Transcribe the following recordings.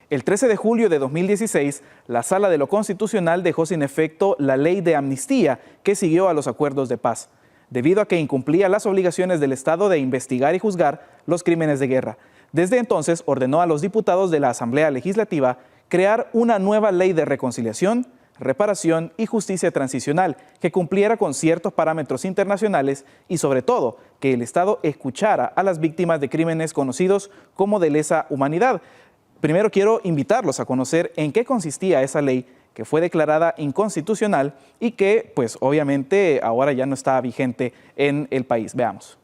El 13 de julio de 2016, la Sala de lo Constitucional dejó sin efecto la ley de amnistía que siguió a los acuerdos de paz, debido a que incumplía las obligaciones del Estado de investigar y juzgar los crímenes de guerra. Desde entonces ordenó a los diputados de la Asamblea Legislativa crear una nueva ley de reconciliación, reparación y justicia transicional que cumpliera con ciertos parámetros internacionales y sobre todo que el Estado escuchara a las víctimas de crímenes conocidos como de lesa humanidad. Primero quiero invitarlos a conocer en qué consistía esa ley que fue declarada inconstitucional y que, pues obviamente, ahora ya no está vigente en el país. Veamos.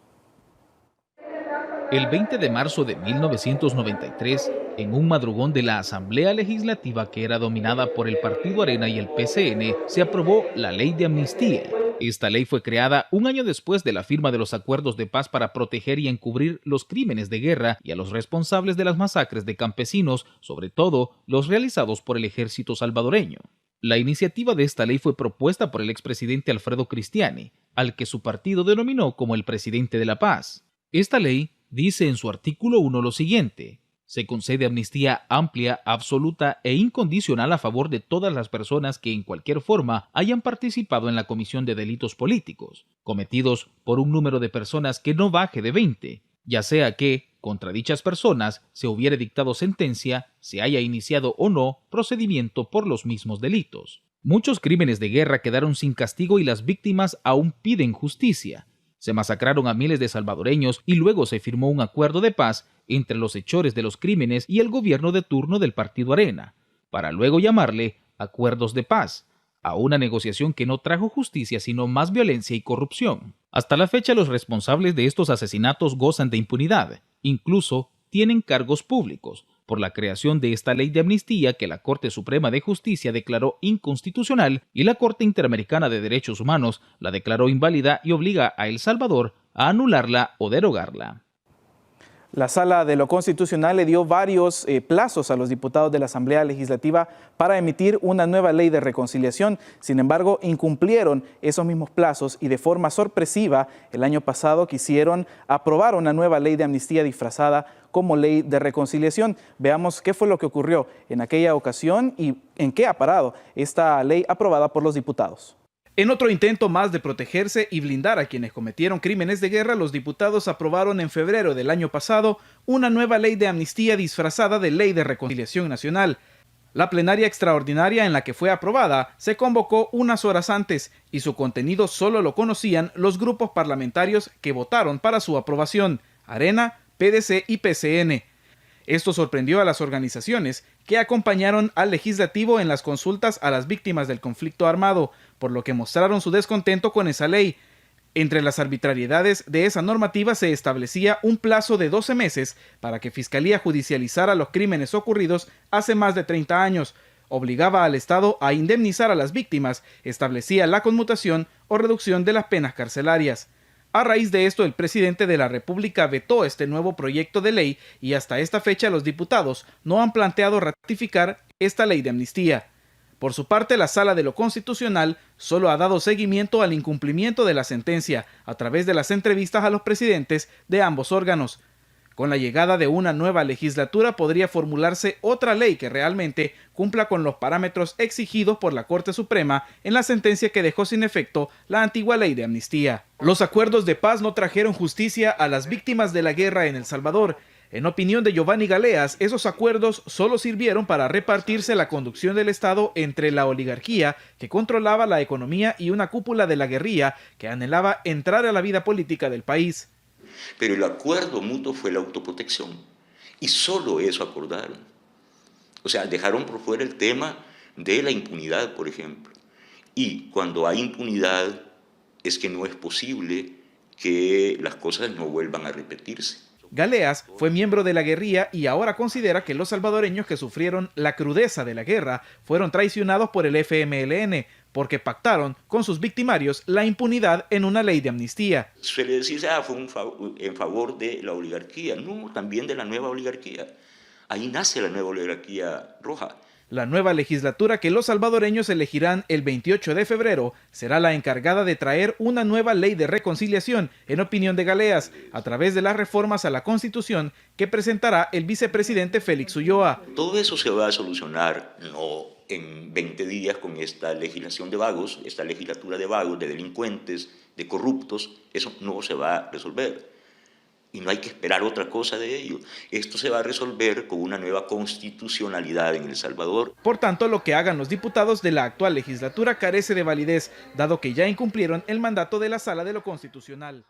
El 20 de marzo de 1993, en un madrugón de la Asamblea Legislativa que era dominada por el Partido Arena y el PCN, se aprobó la Ley de Amnistía. Esta ley fue creada un año después de la firma de los acuerdos de paz para proteger y encubrir los crímenes de guerra y a los responsables de las masacres de campesinos, sobre todo los realizados por el ejército salvadoreño. La iniciativa de esta ley fue propuesta por el expresidente Alfredo Cristiani, al que su partido denominó como el presidente de la paz. Esta ley dice en su artículo 1 lo siguiente: se concede amnistía amplia, absoluta e incondicional a favor de todas las personas que en cualquier forma hayan participado en la comisión de delitos políticos, cometidos por un número de personas que no baje de 20, ya sea que, contra dichas personas, se hubiere dictado sentencia, se haya iniciado o no procedimiento por los mismos delitos. Muchos crímenes de guerra quedaron sin castigo y las víctimas aún piden justicia. Se masacraron a miles de salvadoreños y luego se firmó un acuerdo de paz entre los hechores de los crímenes y el gobierno de turno del Partido Arena, para luego llamarle acuerdos de paz, a una negociación que no trajo justicia sino más violencia y corrupción. Hasta la fecha los responsables de estos asesinatos gozan de impunidad, incluso tienen cargos públicos, por la creación de esta ley de amnistía que la Corte Suprema de Justicia declaró inconstitucional y la Corte Interamericana de Derechos Humanos la declaró inválida y obliga a El Salvador a anularla o derogarla. La Sala de lo Constitucional le dio varios plazos a los diputados de la Asamblea Legislativa para emitir una nueva ley de reconciliación. Sin embargo, incumplieron esos mismos plazos y de forma sorpresiva el año pasado quisieron aprobar una nueva ley de amnistía disfrazada como ley de reconciliación. Veamos qué fue lo que ocurrió en aquella ocasión y en qué ha parado esta ley aprobada por los diputados. En otro intento más de protegerse y blindar a quienes cometieron crímenes de guerra, los diputados aprobaron en febrero del año pasado una nueva ley de amnistía disfrazada de Ley de Reconciliación Nacional. La plenaria extraordinaria en la que fue aprobada se convocó unas horas antes y su contenido solo lo conocían los grupos parlamentarios que votaron para su aprobación: Arena, PDC y PCN. Esto sorprendió a las organizaciones que acompañaron al legislativo en las consultas a las víctimas del conflicto armado, por lo que mostraron su descontento con esa ley. Entre las arbitrariedades de esa normativa se establecía un plazo de 12 meses para que Fiscalía judicializara los crímenes ocurridos hace más de 30 años, obligaba al Estado a indemnizar a las víctimas, establecía la conmutación o reducción de las penas carcelarias. A raíz de esto, el presidente de la República vetó este nuevo proyecto de ley y hasta esta fecha los diputados no han planteado ratificar esta ley de amnistía. Por su parte, la Sala de lo Constitucional solo ha dado seguimiento al incumplimiento de la sentencia a través de las entrevistas a los presidentes de ambos órganos. Con la llegada de una nueva legislatura podría formularse otra ley que realmente cumpla con los parámetros exigidos por la Corte Suprema en la sentencia que dejó sin efecto la antigua ley de amnistía. Los acuerdos de paz no trajeron justicia a las víctimas de la guerra en El Salvador. En opinión de Giovanni Galeas, esos acuerdos solo sirvieron para repartirse la conducción del Estado entre la oligarquía que controlaba la economía y una cúpula de la guerrilla que anhelaba entrar a la vida política del país. Pero el acuerdo mutuo fue la autoprotección y solo eso acordaron. O sea, dejaron por fuera el tema de la impunidad, por ejemplo. Y cuando hay impunidad es que no es posible que las cosas no vuelvan a repetirse. Galeas fue miembro de la guerrilla y ahora considera que los salvadoreños que sufrieron la crudeza de la guerra fueron traicionados por el FMLN porque pactaron con sus victimarios la impunidad en una ley de amnistía. Suele decirse, fue en favor de la oligarquía. No, también de la nueva oligarquía. Ahí nace la nueva oligarquía roja. La nueva legislatura que los salvadoreños elegirán el 28 de febrero será la encargada de traer una nueva ley de reconciliación, en opinión de Galeas, a través de las reformas a la Constitución que presentará el vicepresidente Félix Ulloa. Todo eso se va a solucionar no en 20 días con esta legislación de vagos, esta legislatura de vagos, de delincuentes, de corruptos. Eso no se va a resolver. Y no hay que esperar otra cosa de ello. Esto se va a resolver con una nueva constitucionalidad en El Salvador. Por tanto, lo que hagan los diputados de la actual legislatura carece de validez, dado que ya incumplieron el mandato de la Sala de lo Constitucional.